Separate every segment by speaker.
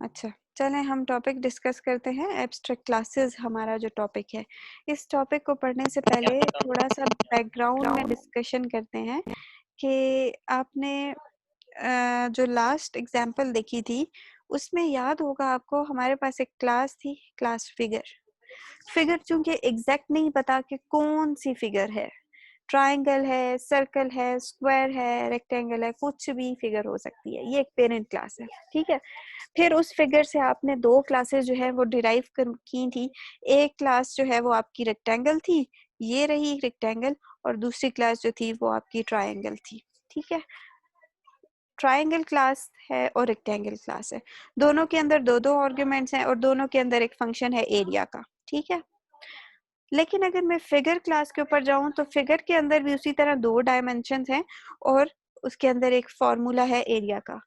Speaker 1: अच्छा, चलें हम टॉपिक डिस्कस करते हैं। एब्स्ट्रैक्ट क्लासेस हमारा जो टॉपिक है, इस टॉपिक को पढ़ने से पहले थोड़ा-सा बैकग्राउंड में डिस्कशन करते हैं कि आपने जो लास्ट एग्ज़ाम्पल देखी थी, उसमें याद होगा आपको हमारे पास एक क्लास थी, क्लास फिगर। फिगर चूँकि एग्ज़ैक्ट नहीं पता कि कौन-सी फिगर है, ट्रायंगल है, सर्कल है, स्क्वायर है, रेक्टेंगल है, कुछ भी फिगर हो सकती है। ये एक पेरेंट क्लास है, ठीक है? फिर उस फिगर से आपने 2 क्लासेस जो है वो डिराइव की थी। एक क्लास जो है वो आपकी रेक्टेंगल थी, ये रही रेक्टेंगल, और दूसरी क्लास जो थी वो आपकी ट्रायंगल थी, ठीक है? ट्रायंगल क्लास है और रेक्टेंगल क्लास है। दोनों के अंदर 2-2 आर्गुमेंट्स हैं और दोनों के अंदर एक फंक्शन है एरिया का, ठीक है? लेकिन अगर मैं फिगर क्लास के ऊपर जाऊँ तो फिगर के अंदर भी उसी तरह 2 डायमेंशंस हैं और उसके अंदर एक फ़ॉर्मूला है एरिया का।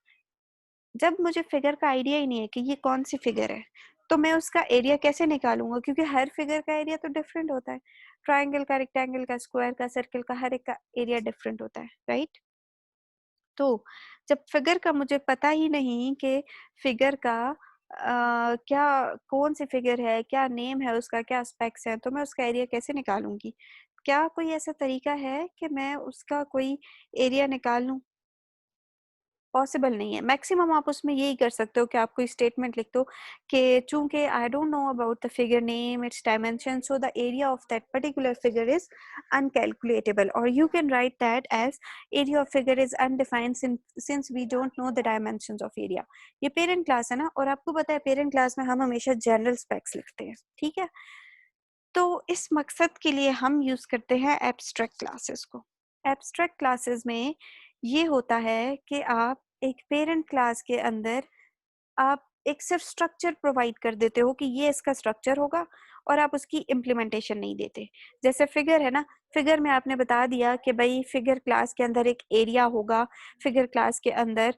Speaker 1: जब मुझे फिगर का आइडिया ही नहीं है कि ये कौन-सी फिगर है, तो मैं उसका एरिया कैसे निकालूँगा? क्योंकि हर फिगर का एरिया तो डिफरेंट होता है। ट्रायंगल का, रेक्टेंगल का, स्क्वायर का, सर्कल का, हर एक का एरिया डिफरेंट होता है, राइट? तो जब फिगर का मुझे पता ही नहीं कि फिगर का क्या कौन-सी फिगर है, क्या नेम है उसका, क्या स्पेक्स हैं, तो मैं उसका एरिया कैसे निकालूँगी? क्या कोई ऐसा तरीका है कि मैं उसका कोई एरिया निकाल लूँ? पॉसिबल नहीं है। मैक्सिमम आप उसमें यही कर सकते हो कि आप कोई स्टेटमेंट लिख दो कि चूँकि I don't know about the figure name, it's dimension, so the area of that particular figure is uncalculatable, और you can write that as area of figure is undefined since we don't know the dimensions of area. ये parent class है ना, और आपको पता है parent class में हम हमेशा जनरल स्पेक्स लिखते हैं, ठीक है? तो इस मकसद के लिए हम यूज़ करते हैं एब्स्ट्रैक्ट क्लासेस को। एब्स्ट्रैक्ट क्लासेस में ये होता है कि आप एक पेरेंट क्लास के अंदर आप एक सिर्फ स्ट्रक्चर प्रोवाइड कर देते हो कि ये इसका स्ट्रक्चर होगा, और आप उसकी इम्प्लीमेंटेशन नहीं देते। जैसे फिगर है ना, फिगर में आपने बता दिया कि भाई फिगर क्लास के अंदर एक एरिया होगा, फिगर क्लास के अंदर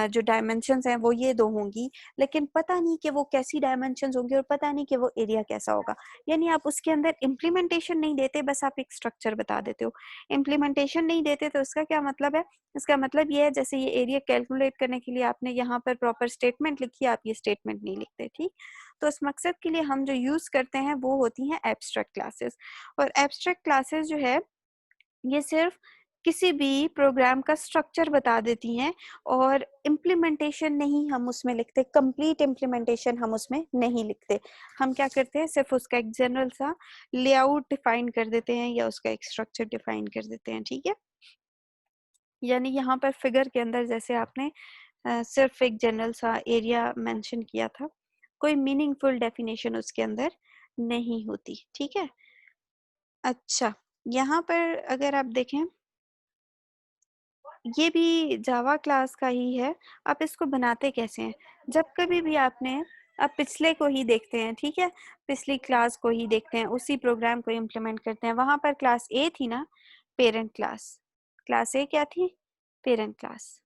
Speaker 1: जो डायमेंशंस हैं वो ये 2 होंगी, लेकिन पता नहीं कि वो कैसी डायमेंशंस होंगी और पता नहीं कि वो एरिया कैसा होगा। यानी आप उसके अंदर इम्प्लीमेंटेशन नहीं देते, बस आप एक स्ट्रक्चर बता देते हो। इम्प्लीमेंटेशन नहीं देते तो इसका क्या मतलब है? इसका मतलब ये है जैसे ये एरिया कैलकुलेट करने के लिए आपने यहाँ पर प्रॉपर स्टेटमेंट लिखी है, आप ये स्टेटमेंट नहीं लिखते, ठीक? तो इस मकसद के लिए हम जो यूज़ करते हैं वो होती हैं एब्स्ट्रैक्ट क्लासेस, और एब्स्ट्रैक्ट क्लासेस जो है ये सिर्फ किसी भी प्रोग्राम का स्ट्रक्चर बता देती हैं, और इम्प्लीमेंटेशन नहीं हम उसमें लिखते, कंप्लीट इम्प्लीमेंटेशन हम उसमें नहीं लिखते। हम क्या करते हैं, सिर्फ उसका एक जनरल सा लेआउट डिफाइन कर देते हैं या उसका एक स्ट्रक्चर डिफाइन कर देते हैं, ठीक है? यानी यहाँ पर फिगर के अंदर जैसे आपने सिर्फ एक जनरल सा एरिया मेंशन किया था, कोई मीनिंगफुल डेफिनेशन उसके अंदर नहीं होती, ठीक है? अच्छा, यहाँ पर अगर आप देखें, ये भी जावा क्लास का ही है। आप इसको बनाते कैसे हैं? जब कभी भी आप पिछले को ही देखते हैं, ठीक है? पिछली क्लास को ही देखते हैं, उसी प्रोग्राम को इम्प्लीमेंट करते हैं। वहाँ पर क्लास ए थी ना, पेरेंट क्लास। क्लास ए क्या थी? Parent class.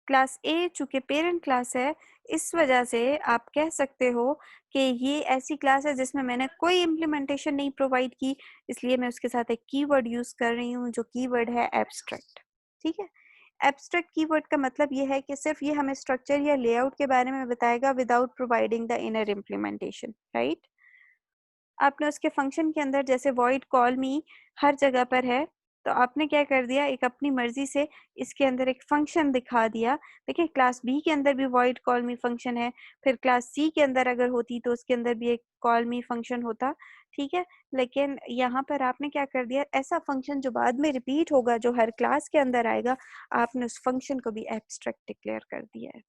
Speaker 1: क्लास ए चूँकि पेरेंट क्लास है, इस वजह से आप कह सकते हो कि ये ऐसी क्लास है जिसमें मैंने कोई इम्प्लीमेंटेशन नहीं प्रोवाइड की, इसलिए मैं उसके साथ एक कीवर्ड यूज़ कर रही हूँ, जो कीवर्ड है एब्स्ट्रैक्ट, ठीक है? एब्स्ट्रैक्ट कीवर्ड का मतलब ये है कि सिर्फ़ ये हमें स्ट्रक्चर या लेआउट के बारे में बताएगा without providing the inner implementation, right? आपने उसके फंक्शन के अंदर जैसे वॉइड कॉल मी हर जगह पर है, तो आपने क्या कर दिया, एक अपनी मर्ज़ी से इसके अंदर एक फंक्शन दिखा दिया। देखिए क्लास बी के अंदर भी वॉइड कॉल मी फंक्शन है, फिर क्लास सी के अंदर अगर होती तो उसके अंदर भी एक कॉल मी फंक्शन होता, ठीक है? लेकिन यहाँ पर आपने क्या कर दिया, ऐसा फंक्शन जो बाद में रिपीट होगा, जो हर क्लास के अंदर आएगा, आपने उस फंक्शन को भी एब्स्ट्रैक्ट डिक्लेयर कर दिया है।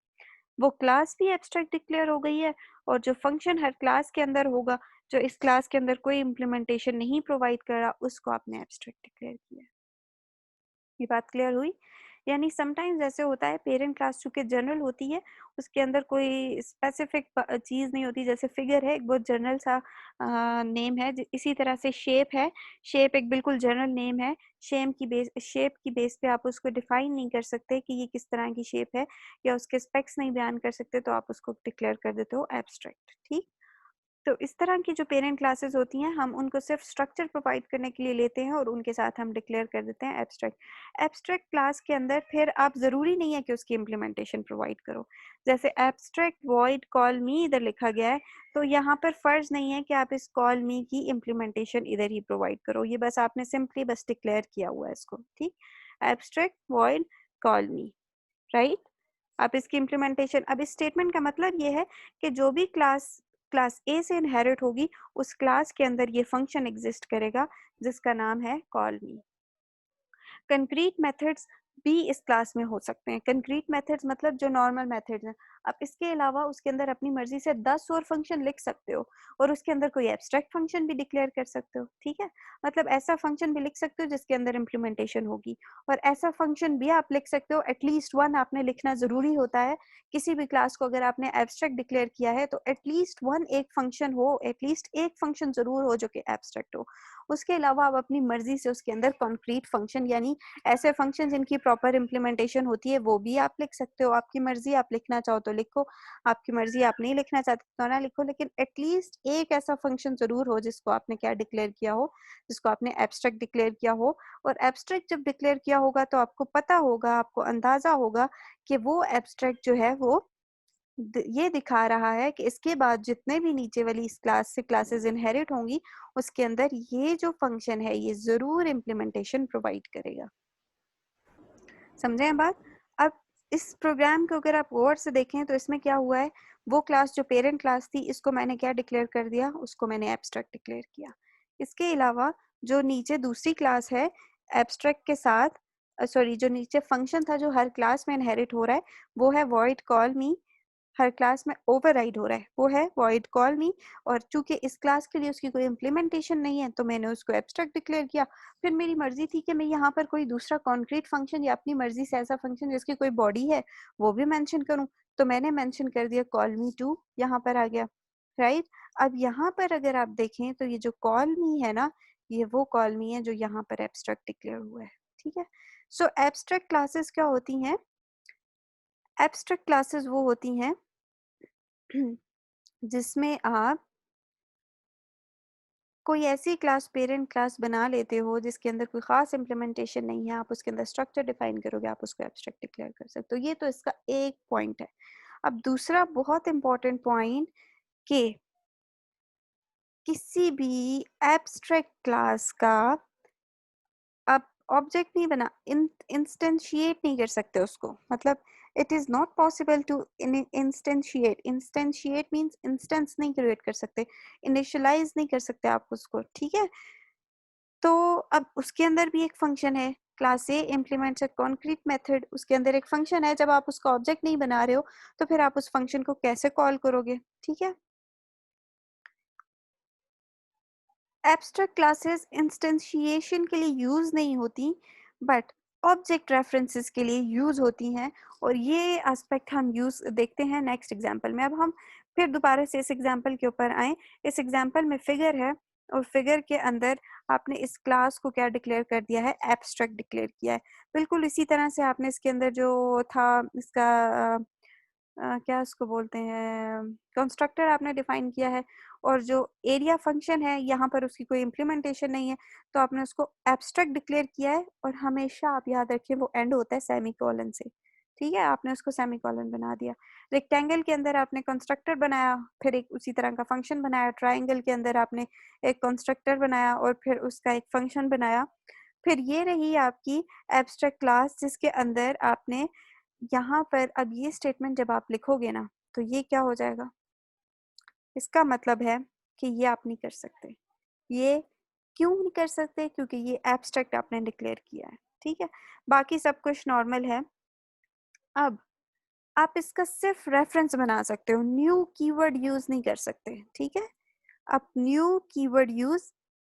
Speaker 1: वो क्लास भी एब्स्ट्रैक्ट डिक्लेयर हो गई है, और जो फंक्शन हर क्लास के अंदर होगा, जो इस क्लास के अंदर कोई इम्प्लीमेंटेशन नहीं प्रोवाइड कर रहा, उसको आपने एब्स्ट्रैक्ट डिक्लेयर किया है। ये बात क्लियर हुई? यानी समटाइम्स ऐसे होता है, पेरेंट क्लास चूँकि जनरल होती है, उसके अंदर कोई स्पेसिफिक चीज़ नहीं होती, जैसे फिगर है एक बहुत जनरल सा नेम है, इसी तरह से शेप है, शेप एक बिल्कुल जनरल नेम है, शेप की बेस पे आप उसको डिफाइन नहीं कर सकते कि ये किस तरह की शेप है, या उसके स्पेक्स नहीं बयान कर सकते, तो आप उसको डिक्लेयर कर देते हो एब्स्ट्रैक्ट, ठीक? तो इस तरह की जो पेरेंट क्लासेस होती हैं हम उनको सिर्फ स्ट्रक्चर प्रोवाइड करने के लिए लेते हैं और उनके साथ हम डिक्लेयर कर देते हैं एब्स्ट्रैक्ट। एब्स्ट्रैक्ट क्लास के अंदर फिर आप ज़रूरी नहीं है कि उसकी इम्प्लीमेंटेशन प्रोवाइड करो। जैसे एब्स्ट्रैक्ट वॉइड कॉल मी इधर लिखा गया है, तो यहाँ पर फ़र्ज़ नहीं है कि आप इस कॉल मी की इम्प्लीमेंटेशन इधर ही प्रोवाइड करो, ये बस आपने सिंपली बस डिक्लेयर किया हुआ है इसको, ठीक। एब्स्ट्रैक्ट वॉइड कॉल मी, राइट। आप इसकी इम्प्लीमेंटेशन, अब इस स्टेटमेंट का मतलब ये है कि जो भी क्लास ए से इनहेरिट होगी उस क्लास के अंदर ये फंक्शन एग्जिस्ट करेगा जिसका नाम है कॉल मी। कंक्रीट मेथड्स भी इस क्लास में हो सकते हैं। कंक्रीट मेथड्स मतलब जो नॉर्मल मेथड्स हैं। आप इसके अलावा उसके अंदर अपनी मर्जी से 10 और फंक्शन लिख सकते हो और उसके अंदर कोई एब्स्ट्रैक्ट फंक्शन भी डिक्लेयर कर सकते हो, ठीक है। मतलब ऐसा फंक्शन भी लिख सकते हो जिसके अंदर इम्प्लीमेंटेशन होगी, और ऐसा फंक्शन भी आप लिख सकते हो, एटलीस्ट वन आपने लिखना जरूरी होता है। किसी भी क्लास को अगर आपने एब्स्ट्रैक्ट डिक्लेयर किया है तो एटलीस्ट वन एक फंक्शन हो, एटलीस्ट एक फंक्शन जरूर हो जो कि एब्स्ट्रैक्ट हो। उसके अलावा आप अपनी मर्जी से उसके अंदर कॉन्क्रीट फंक्शन यानी ऐसे फंक्शन जिनकी प्रॉपर इम्प्लीमेंटेशन होती है वो भी आप लिख सकते हो। आपकी मर्जी, आप लिखना चाहो तो लिखो, आपकी मर्जी आप नहीं लिखना चाहते तो ना लिखो, लेकिन एटलीस्ट एक ऐसा फंक्शन जरूर हो जिसको आपने क्या डिक्लेयर किया हो, जिसको आपने एब्स्ट्रैक्ट डिक्लेयर किया हो। और एब्स्ट्रैक्ट जब डिक्लेयर किया होगा तो आपको पता होगा, आपको अंदाजा होगा कि वो एब्स्ट्रैक्ट जो है वो ये दिखा रहा है कि इसके बाद जितने भी नीचे वाली इस क्लास से क्लासेस इनहेरिट होंगी उसके अंदर ये जो फंक्शन है ये जरूर इम्प्लीमेंटेशन प्रोवाइड करेगा। समझे हैं बात। अब इस प्रोग्राम को अगर आप गौर से देखें तो इसमें क्या हुआ है, वो क्लास जो पेरेंट क्लास थी इसको मैंने क्या डिक्लेयर कर दिया, उसको मैंने एब्स्ट्रैक्ट डिक्लेयर किया। इसके अलावा जो नीचे दूसरी क्लास है एब्स्ट्रैक्ट के साथ, सॉरी जो नीचे फंक्शन था जो हर क्लास में इनहेरिट हो रहा है वो है वॉइड कॉल मी, हर क्लास में ओवरराइड हो रहा है वो है वॉइड कॉल मी। और चूंकि इस क्लास के लिए उसकी कोई इम्प्लीमेंटेशन नहीं है तो मैंने उसको एब्स्ट्रैक्ट डिक्लेयर किया। फिर मेरी मर्जी थी कि मैं यहाँ पर कोई दूसरा कॉन्क्रीट फंक्शन या अपनी मर्जी से ऐसा फंक्शन जिसकी कोई बॉडी है वो भी मेंशन करूँ, तो मैंने मेंशन कर दिया कॉल मी टू, यहाँ पर आ गया, राइट। अब यहाँ पर अगर आप देखें तो ये जो कॉल मी है ना, ये वो कॉल मी है जो यहाँ पर एब्स्ट्रैक्ट डिक्लेयर हुआ है, ठीक है। सो एब्स्ट्रैक्ट क्लासेस क्या होती हैं, एब्स्ट्रैक्ट क्लासेस वो होती हैं जिसमें आप कोई ऐसी क्लास पेरेंट क्लास बना लेते हो जिसके अंदर कोई ख़ास इम्प्लीमेंटेशन नहीं है, आप उसके अंदर स्ट्रक्चर डिफाइन करोगे, आप उसको एब्स्ट्रैक्ट डिक्लेयर कर सकते हो। ये तो इसका एक पॉइंट है। अब दूसरा बहुत इंपॉर्टेंट पॉइंट कि किसी भी एब्स्ट्रैक्ट क्लास का आप ऑब्जेक्ट नहीं बना इंस्टेंशिएट नहीं कर सकते उसको, मतलब it is not possible to instantiate. Instantiate means instance नहीं क्रिएट कर सकते, इनिशियलाइज नहीं कर सकते आप उसको, ठीक है। तो अब उसके अंदर भी एक फंक्शन है, class A implements a concrete method, उसके अंदर एक फंक्शन है। जब आप उसका ऑब्जेक्ट नहीं बना रहे हो तो फिर आप उस फंक्शन को कैसे कॉल करोगे, ठीक है। एब्स्ट्रैक्ट क्लासेस इंस्टेंशिएशन के लिए यूज नहीं होती बट ऑब्जेक्ट रेफरेंसेस के लिए यूज होती हैं, और ये एस्पेक्ट हम यूज देखते हैं नेक्स्ट एग्जांपल में। अब हम फिर दोबारा से इस एग्जांपल के ऊपर आए। इस एग्जांपल में फिगर है और फिगर के अंदर आपने इस क्लास को क्या डिक्लेयर कर दिया है, एब्स्ट्रैक्ट डिक्लेयर किया है। बिल्कुल इसी तरह से आपने इसके अंदर जो था इसका क्या उसको बोलते हैं, कंस्ट्रक्टर आपने डिफाइन किया है, और जो एरिया फंक्शन है यहाँ पर उसकी कोई इम्प्लीमेंटेशन नहीं है तो आपने उसको एब्स्ट्रैक्ट डिक्लेयर किया है। और हमेशा आप याद रखें वो एंड होता है सेमीकोलन से, ठीक है। आपने उसको सेमीकोलन बना दिया। रेक्टेंगल के अंदर आपने कंस्ट्रक्टर बनाया, फिर एक उसी तरह का फंक्शन बनाया। ट्राइंगल के अंदर आपने एक कंस्ट्रक्टर बनाया और फिर उसका एक फंक्शन बनाया। फिर ये रही आपकी एब्स्ट्रैक्ट क्लास जिसके अंदर आपने यहाँ पर अब ये स्टेटमेंट जब आप लिखोगे ना तो ये क्या हो जाएगा, इसका मतलब है कि ये आप नहीं कर सकते। ये क्यों नहीं कर सकते, क्योंकि ये एब्स्ट्रैक्ट आपने डिक्लेयर किया है, ठीक है। बाकी सब कुछ नॉर्मल है। अब आप इसका सिर्फ रेफरेंस बना सकते हो, न्यू कीवर्ड यूज नहीं कर सकते, ठीक है। आप न्यू कीवर्ड यूज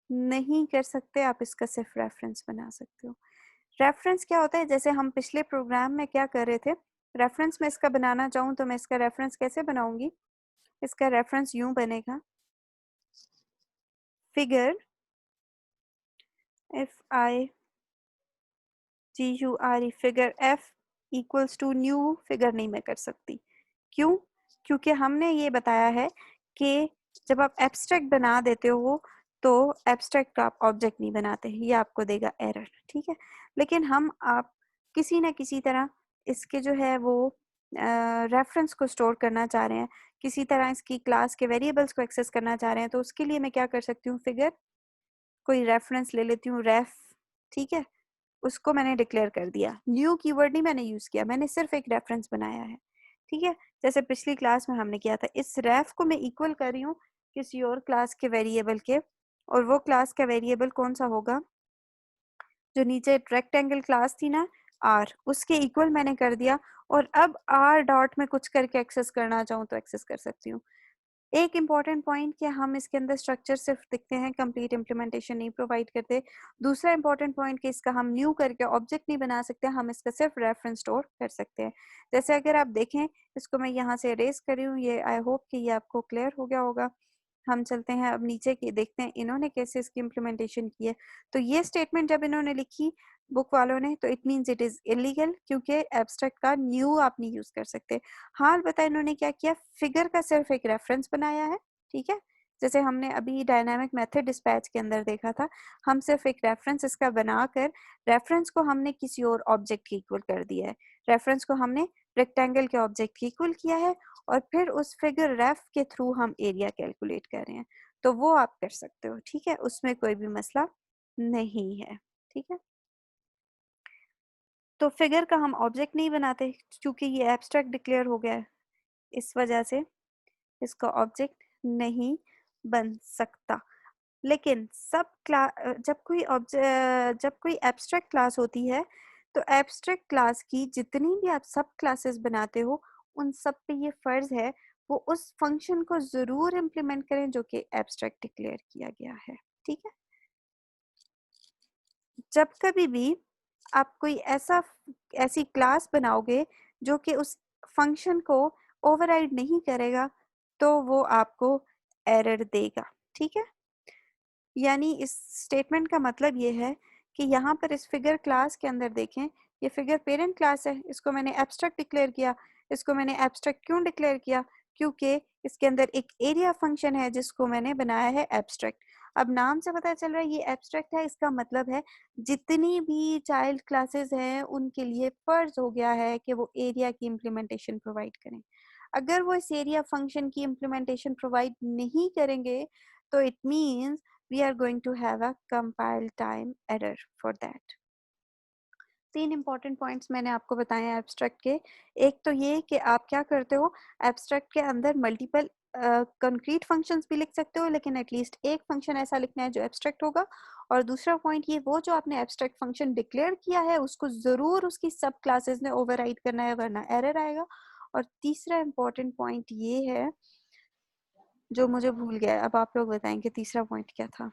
Speaker 1: नहीं कर सकते, आप इसका सिर्फ रेफरेंस बना सकते हो। रेफरेंस क्या होता है, जैसे हम पिछले प्रोग्राम में क्या कर रहे थे, रेफरेंस में इसका बनाना चाहूँ तो मैं इसका रेफरेंस कैसे बनाऊंगी, इसका रेफरेंस यूं बनेगा, figure FIGURE, figure F equals to new figure नहीं मैं कर सकती। क्यों, क्योंकि हमने ये बताया है कि जब आप एब्स्ट्रैक्ट बना देते हो तो एब्स्ट्रैक्ट का आप ऑब्जेक्ट नहीं बनाते, ये आपको देगा एरर, ठीक है। लेकिन हम आप किसी ना किसी तरह इसके जो है वो रेफरेंस को स्टोर करना चाह रहे हैं, किसी तरह इसकी क्लास के वेरिएबल्स को एक्सेस करना चाह रहे हैं, तो उसके लिए मैं क्या कर सकती हूँ, फिगर कोई रेफरेंस ले लेती हूँ, रेफ, ठीक है। उसको मैंने डिक्लेयर कर दिया, न्यू कीवर्ड नहीं मैंने यूज किया, मैंने सिर्फ एक रेफरेंस बनाया है, ठीक है। जैसे पिछली क्लास में हमने किया था, इस रेफ को मैं इक्वल कर रही हूँ किसी और क्लास के वेरिएबल के, और वो क्लास का वेरिएबल कौन सा होगा, जो नीचे रेक्टेंगल क्लास थी ना आर, उसके इक्वल मैंने कर दिया। और अब आर डॉट में कुछ करके एक्सेस करना चाहूँ तो एक्सेस कर सकती हूँ। एक इम्पॉर्टेंट पॉइंट कि हम इसके अंदर स्ट्रक्चर सिर्फ दिखते हैं, कंप्लीट इम्प्लीमेंटेशन नहीं प्रोवाइड करते। दूसरा इम्पॉर्टेंट पॉइंट कि इसका हम न्यू करके ऑब्जेक्ट नहीं बना सकते, हम इसका सिर्फ रेफरेंस स्टोर कर सकते हैं। जैसे अगर आप देखें, इसको मैं यहाँ से इरेज कर रही हूँ, ये आई होप कि ये आपको क्लियर हो गया होगा। हम चलते हैं अब नीचे की, देखते हैं इन्होंने कैसे इसकी इम्प्लीमेंटेशन की है। तो ये स्टेटमेंट जब इन्होंने लिखी बुक वालों ने, तो it means it is illegal, क्योंकि एब्स्ट्रैक्ट का न्यू आप नहीं यूज कर सकते। हाल बता इन्होंने क्या किया, फिगर का सिर्फ एक रेफरेंस बनाया है, ठीक है। जैसे हमने अभी डायनामिक मेथड डिस्पैच के अंदर देखा था, हम सिर्फ एक रेफरेंस इसका बनाकर, रेफरेंस को हमने किसी और ऑब्जेक्ट के इक्वल कर दिया है, रेफरेंस को हमने रेक्टेंगल के ऑब्जेक्ट के इक्वल किया है, और फिर उस फिगर रेफ के थ्रू हम एरिया कैलकुलेट कर रहे हैं। तो वो आप कर सकते हो, ठीक है, उसमें कोई भी मसला नहीं है, ठीक है। तो फिगर का हम ऑब्जेक्ट नहीं बनाते क्योंकि ये एब्स्ट्रैक्ट डिक्लेयर हो गया है, इस वजह से इसका ऑब्जेक्ट नहीं बन सकता। लेकिन जब कोई एब्स्ट्रैक्ट क्लास होती है, तो एब्स्ट्रैक्ट क्लास की जितनी भी आप सब क्लासेस बनाते हो, उन सब पे ये फर्ज है वो उस फंक्शन को जरूर इम्प्लीमेंट करें जो कि एब्स्ट्रैक्ट डिक्लेयर किया गया है, ठीक है। जब कभी भी आप कोई ऐसी क्लास बनाओगे जो कि उस फंक्शन को ओवरराइड नहीं करेगा, तो वो आपको एरर देगा, ठीक है। यानी इस स्टेटमेंट का मतलब ये है कि यहाँ पर इस फिगर क्लास के अंदर देखें, ये फिगर पेरेंट क्लास है, इसको मैंने एब्स्ट्रैक्ट डिक्लेयर किया। इसको मैंने एब्स्ट्रैक्ट क्यों डिक्लेयर किया, क्योंकि इसके अंदर एक एरिया फंक्शन है जिसको मैंने बनाया है एब्स्ट्रैक्ट। अब नाम से पता चल रहा है ये एब्स्ट्रैक्ट है, इसका मतलब है जितनी भी चाइल्ड क्लासेस हैं उनके लिए फर्ज हो गया है कि वो एरिया की इम्प्लीमेंटेशन प्रोवाइड करें। अगर वो इस एरिया फंक्शन की इम्प्लीमेंटेशन प्रोवाइड नहीं करेंगे, तो it means we are going to have a compile time error for that. 3 important points मैंने आपको बताए हैं एब्स्ट्रैक्ट के। एक तो ये कि आप क्या करते हो, एब्स्ट्रैक्ट के अंदर मल्टीपल कंक्रीट फंक्शंस भी लिख सकते हो, लेकिन एटलीस्ट एक फंक्शन ऐसा लिखना है जो एब्स्ट्रैक्ट होगा। और दूसरा पॉइंट ये, वो जो आपने एब्स्ट्रैक्ट फंक्शन डिक्लेयर किया है उसको जरूर उसकी सब क्लासेस ने ओवरराइड करना है, वरना एरर आएगा। और तीसरा इंपॉर्टेंट पॉइंट ये है जो मुझे भूल गया है, अब आप लोग बताएंगे तीसरा पॉइंट क्या था।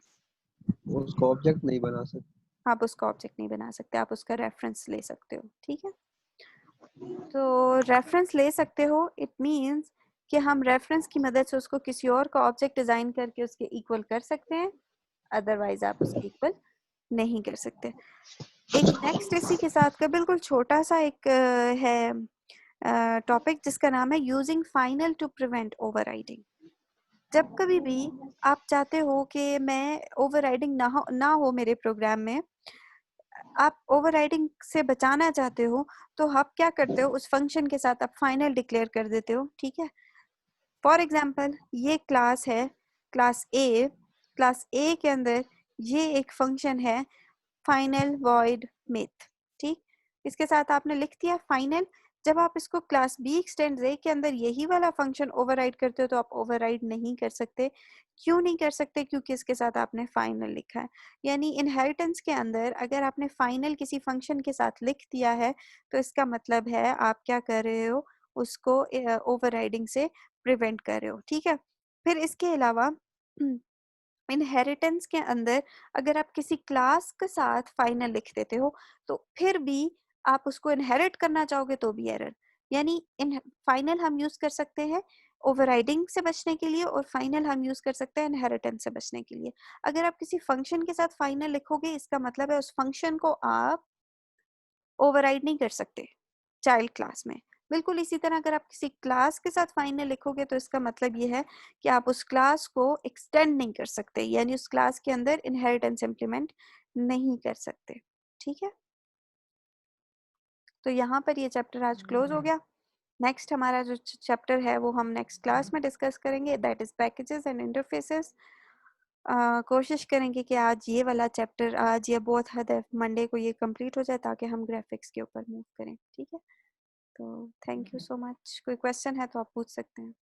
Speaker 2: उसको ऑब्जेक्ट नहीं बना सकते।
Speaker 1: आप उसका ऑब्जेक्ट नहीं बना सकते, आप उसका रेफरेंस ले सकते हो, ठीक है। तो रेफरेंस ले सकते हो, इट मींस कि हम रेफरेंस की मदद से उसको किसी और का ऑब्जेक्ट डिजाइन करके उसके इक्वल कर सकते हैं, अदरवाइज आप उसके इक्वल नहीं कर सकते। एक नेक्स्ट इसी के साथ का बिल्कुल छोटा सा एक है टॉपिक जिसका नाम है using final to prevent overriding. जब कभी भी आप चाहते हो कि मैं ओवरराइडिंग ना हो मेरे प्रोग्राम में, आप ओवरराइडिंग से बचाना चाहते हो, तो आप क्या करते हो, उस फंक्शन के साथ आप फाइनल डिक्लेयर कर देते हो, ठीक है। फॉर एग्जाम्पल ये क्लास है, क्लास ए के अंदर ये एक फंक्शन है फाइनल वॉइड मेथ, ठीक। इसके साथ आपने लिख दिया फाइनल। जब आप इसको क्लास बी एक्सटेंड ए के अंदर यही वाला फंक्शन ओवरराइड करते हो, तो आप ओवरराइड नहीं कर सकते। क्यों नहीं कर सकते, क्योंकि इसके साथ आपने फाइनल लिखा है। यानी इनहेरिटेंस के अंदर अगर आपने फाइनल किसी फंक्शन के साथ लिख दिया है, तो इसका मतलब है आप क्या कर रहे हो, उसको ओवरराइडिंग से प्रिवेंट कर रहे हो, ठीक है। फिर इसके अलावा इनहेरिटेंस के अंदर अगर आप किसी क्लास के साथ फाइनल लिख देते हो, तो फिर भी आप उसको इनहेरिट करना चाहोगे तो भी एरर। यानी इन फाइनल हम यूज कर सकते हैं ओवरराइडिंग से बचने के लिए, और फाइनल हम यूज कर सकते हैं इनहेरिटेंस से बचने के लिए। अगर आप किसी फंक्शन के साथ फाइनल लिखोगे, इसका मतलब है उस फंक्शन को आप ओवरराइड नहीं कर सकते चाइल्ड क्लास में। बिल्कुल इसी तरह अगर आप किसी क्लास के साथ फाइनल लिखोगे तो इसका मतलब ये है कि आप उस क्लास को एक्सटेंड नहीं कर सकते, यानी उस क्लास के अंदर इनहेरिटेंस इम्प्लीमेंट नहीं कर सकते। ठीक है, तो यहाँ पर ये चैप्टर आज क्लोज हो गया। नेक्स्ट हमारा जो चैप्टर है वो हम नेक्स्ट क्लास में डिस्कस करेंगे, that is packages and interfaces. कोशिश करेंगे कि आज ये वाला चैप्टर आज या बहुत हद है मंडे को ये कंप्लीट हो जाए ताकि हम ग्राफिक्स के ऊपर मूव करें। ठीक है, तो थैंक यू सो मच। कोई क्वेश्चन है तो आप पूछ सकते हैं।